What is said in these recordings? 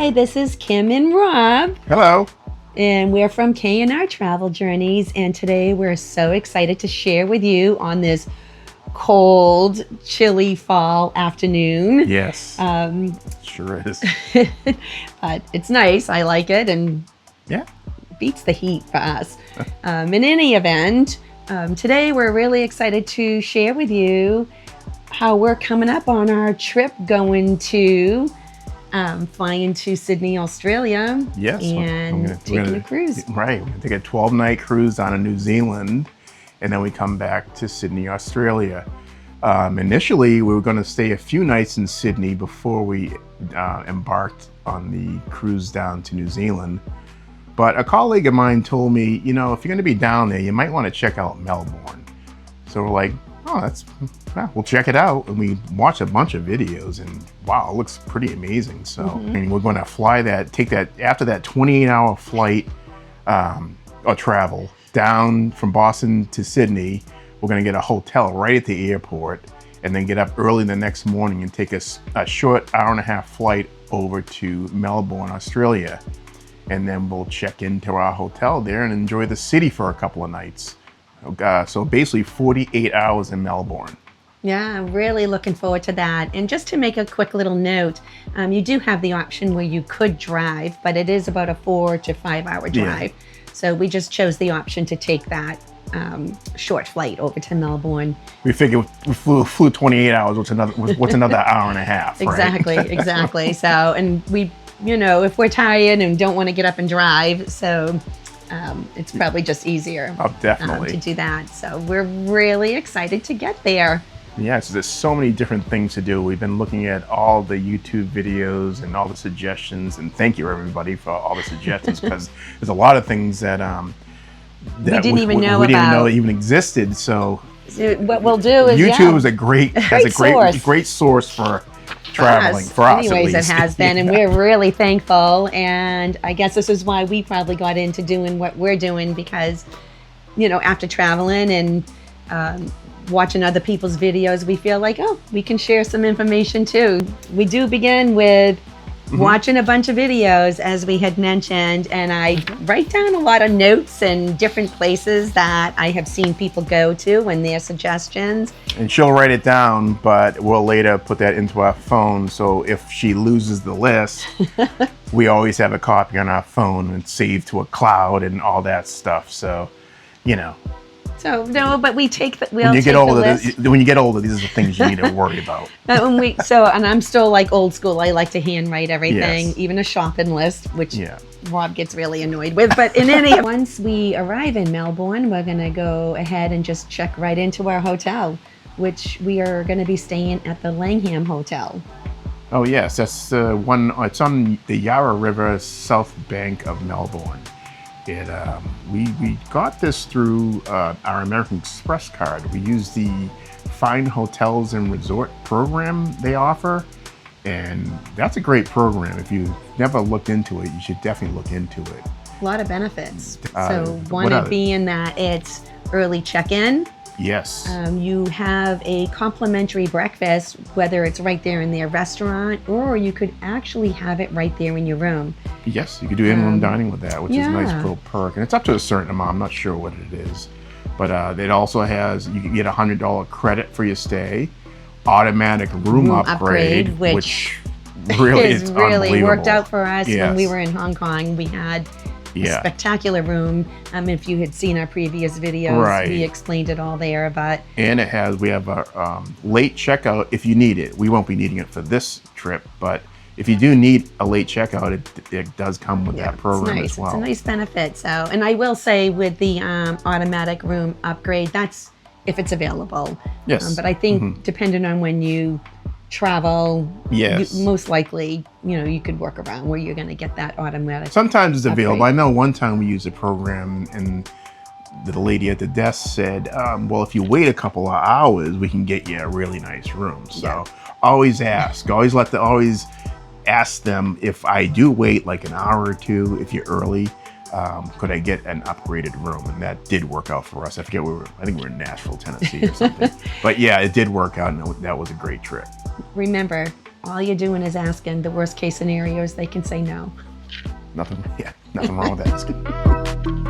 Hi, this is Kim and Rob, Hello. and we're from K&R Travel Journeys, and today we're so excited to share with you on this cold, chilly fall afternoon. Yes, sure is. But it's nice. I like it, and Yeah. beats the heat for us. In any event, today we're really excited to share with you how we're coming up on our trip going to flying to Sydney, Australia, Yes. and taking a cruise. Right. We're going to take a 12-night cruise down to New Zealand, and then we come back to Sydney, Australia. Initially, we were going to stay a few nights in Sydney before we embarked on the cruise down to New Zealand. But a colleague of mine told me, you know, if you're going to be down there, you might want to check out Melbourne. So we're like, oh, we'll check it out. And we watched a bunch of videos, and wow, it looks pretty amazing. So and we're going to take that after that 28-hour flight or travel down from Boston to Sydney. We're going to get a hotel right at the airport, and then get up early the next morning and take a short hour-and-a-half flight over to Melbourne, Australia. And then we'll check into our hotel there and enjoy the city for a couple of nights. So basically 48 hours in Melbourne. Yeah, I'm really looking forward to that. And just to make a quick little note, you do have the option where you could drive, but it is about a 4 to 5 hour drive. Yeah. So we just chose the option to take that short flight over to Melbourne. We figured we flew 28 hours. What's another hour and a half? Exactly, right? Exactly. So, and we, you know, if we're tired and don't want to get up and drive, so it's probably just easier to do that. So we're really excited to get there. Yes, there's so many different things to do. We've been looking at all the YouTube videos and all the suggestions, and thank you everybody for all the suggestions, because there's a lot of things that we didn't even know even existed. So what we'll do is YouTube is a great source for traveling for us. Anyways, it has been, and we're really thankful. And I guess this is why we probably got into doing what we're doing, because, you know, after traveling and watching other people's videos, we feel like, oh, we can share some information too. We do begin with watching a bunch of videos, as we had mentioned, and I write down a lot of notes and different places that I have seen people go to and their suggestions. And she'll write it down, but we'll later put that into our phone. So if she loses the list, we always have a copy on our phone and saved to a cloud and all that stuff. So, you know. So no, but we take the when you get older, these are the things you need to worry about. And I'm still like old school. I like to handwrite everything, yes. Even a shopping list, which Rob gets really annoyed with. But once we arrive in Melbourne, we're gonna go ahead and just check right into our hotel, which we are going to be staying at the Langham Hotel. Oh yes, that's one. It's on the Yarra River, south bank of Melbourne. We got this through our American Express card. We use the Find Hotels and Resort program they offer, and that's a great program. If you've never looked into it, you should definitely look into it. A lot of benefits. So one of being that it's early check-in. Yes. You have a complimentary breakfast, whether it's right there in their restaurant, or you could actually have it right there in your room. Yes, you could do in-room dining with that, which is a nice little perk. And it's up to a certain amount. I'm not sure what it is. But it also has, you can get $100 credit for your stay, automatic room upgrade, which really is really worked out for us. When we were in Hong Kong. We had a spectacular room. If you had seen our previous videos, we explained it all there. And we have a late checkout if you need it. We won't be needing it for this trip, but if you do need a late checkout, it does come with that program as well. It's a nice benefit. So, and I will say with the automatic room upgrade, that's if it's available. Yes. But I think depending on when you travel, most likely, you know, you could work around where you're going to get that automatic. Sometimes it's available. I know one time we used a program and the lady at the desk said, well, if you wait a couple of hours, we can get you a really nice room. So always ask, always ask them, if I do wait like an hour or two, if you're early, could I get an upgraded room? And that did work out for us. I forget I think we were in Nashville, Tennessee or something. But yeah, it did work out, and that was a great trip. Remember, all you're doing is asking. The worst case scenarios, they can say no. Nothing wrong with that.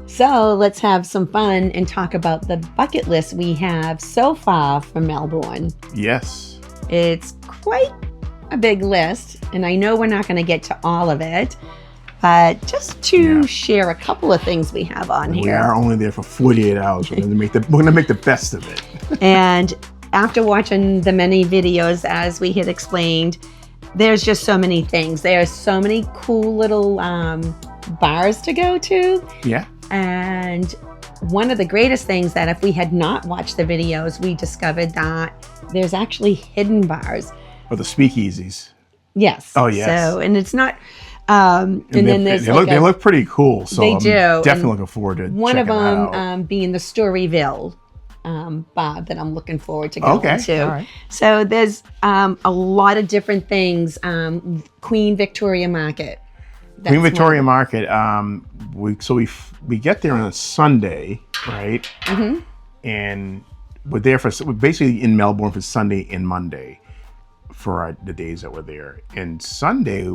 So let's have some fun and talk about the bucket list we have so far for Melbourne. Yes. It's quite a big list, and I know we're not going to get to all of it, but just to share a couple of things we have on here. We are only there for 48 hours. We're going to make the best of it. And after watching the many videos, as we had explained, there's just so many things. There are so many cool little bars to go to. Yeah. And one of the greatest things that if we had not watched the videos, we discovered that there's actually hidden bars. Or the speakeasies. Yes. Oh, yes. So, and it's not, and then there's they look pretty cool. So they do. I'm definitely looking forward to one of checking that them out. being the Storyville bar that I'm looking forward to going to. All right. So there's a lot of different things. Queen Victoria Market. Queen Victoria Market. We get there on a Sunday, right? Mm-hmm. And we're there we're basically in Melbourne for Sunday and Monday for the days that we're there. And Sunday,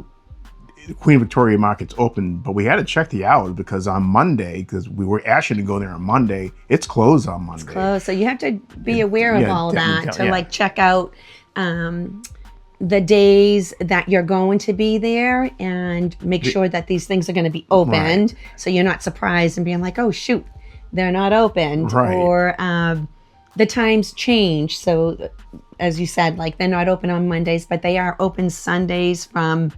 Queen Victoria Market's open, but we had to check the hours because on Monday, because we were actually to go there on Monday, it's closed on Monday. It's closed, so you have to be aware of all that to like check out the days that you're going to be there and make sure that these things are going to be opened, so you're not surprised and being like, oh shoot, they're not opened, or the times change. So as you said, like they're not open on Mondays, but they are open Sundays from,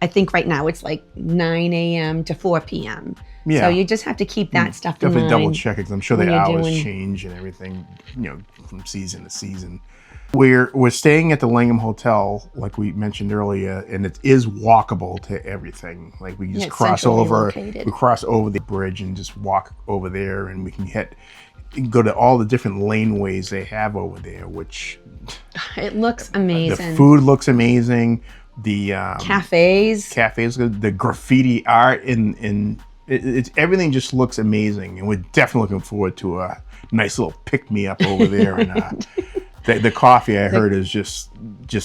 I think right now it's like 9 a.m. to 4 p.m. Yeah. So you just have to keep that stuff in mind. Definitely double check it, because I'm sure the hours change and everything, from season to season. We're staying at the Langham Hotel, like we mentioned earlier, and it is walkable to everything. Like we just cross over the bridge and just walk over there, and we can go to all the different laneways they have over there, which it looks amazing. The food looks amazing. The cafes, the graffiti art, it's everything just looks amazing, and we're definitely looking forward to a nice little pick me up over there. And the coffee I heard is just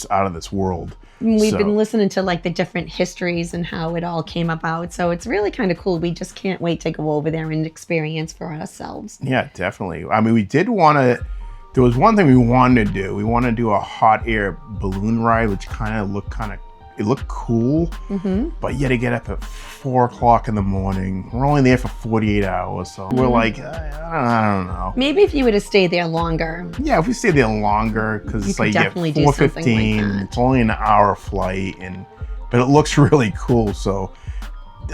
out of this world. We've been listening to like the different histories and how it all came about, so it's really kind of cool. We just can't wait to go over there and experience for ourselves. Yeah, definitely. I mean, we did want to. There was one thing we wanted to do. We wanted to do a hot air balloon ride, which it looked cool, but you had to get up at 4 o'clock in the morning. We're only there for 48 hours, so we're like, I don't know. Maybe if you would have stayed there longer. Yeah, if we stayed there longer, because it's like 4:15. It's only an hour flight, but it looks really cool. So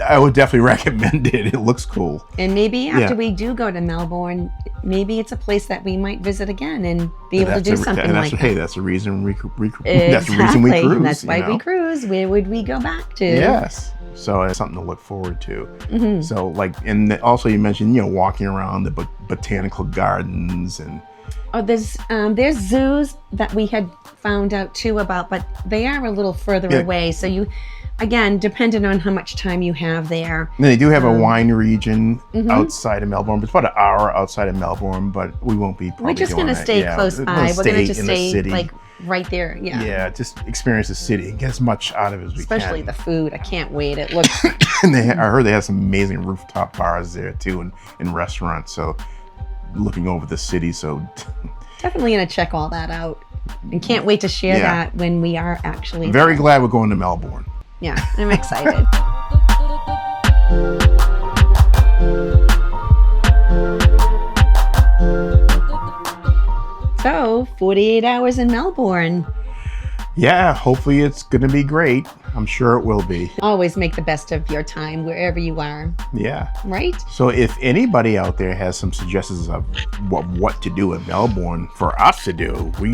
I would definitely recommend it. It looks cool. And maybe after we do go to Melbourne, maybe it's a place that we might visit again and be able to do something like that. Hey, that's the reason we cruise. That's why we cruise. Where would we go back to? Yes. So it's something to look forward to. So and also you mentioned, walking around the botanical gardens and. Oh, there's zoos that we had found out too about, but they are a little further away. So you. Again, depending on how much time you have there. And they do have a wine region outside of Melbourne. It's about an hour outside of Melbourne, but we won't be. We're just going to stay close by. We're going to just stay like right there. Yeah. Yeah, just experience the city and get as much out of it as we can. Especially the food. I can't wait. It looks. And I heard they have some amazing rooftop bars there too, and restaurants. So looking over the city. So definitely going to check all that out, and can't wait to share that when we are actually. Very glad we're going to Melbourne. Yeah, I'm excited. So, 48 hours in Melbourne. Yeah, hopefully it's going to be great. I'm sure it will be. Always make the best of your time wherever you are. Yeah. Right? So if anybody out there has some suggestions of what to do in Melbourne for us to do, we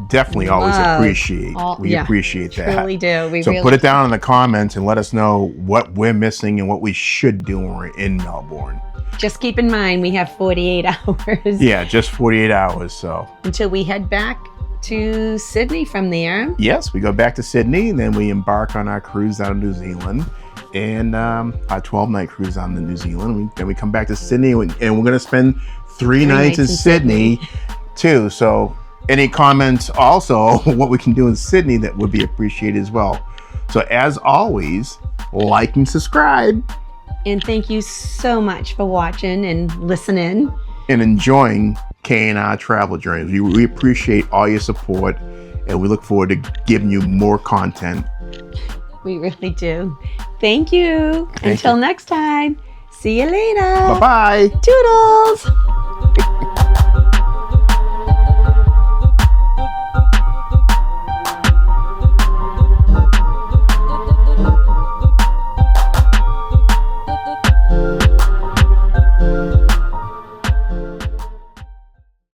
definitely always appreciate that. Truly do. So put it down in the comments and let us know what we're missing and what we should do when we're in Melbourne. Just keep in mind we have 48 hours. Yeah, just 48 hours. So until we head back to Sydney from there. Yes, we go back to Sydney and then we embark on our cruise down to New Zealand. and our 12-night cruise on the New Zealand. Then we come back to Sydney, and we're going to spend three nights in Sydney too. So any comments also what we can do in Sydney, that would be appreciated as well. So as always, like and subscribe. And thank you so much for watching and listening. And enjoying K&R Travel Journeys. We appreciate all your support, and we look forward to giving you more content. We really do. Thank you. Until next time. See you later. Bye-bye. Toodles.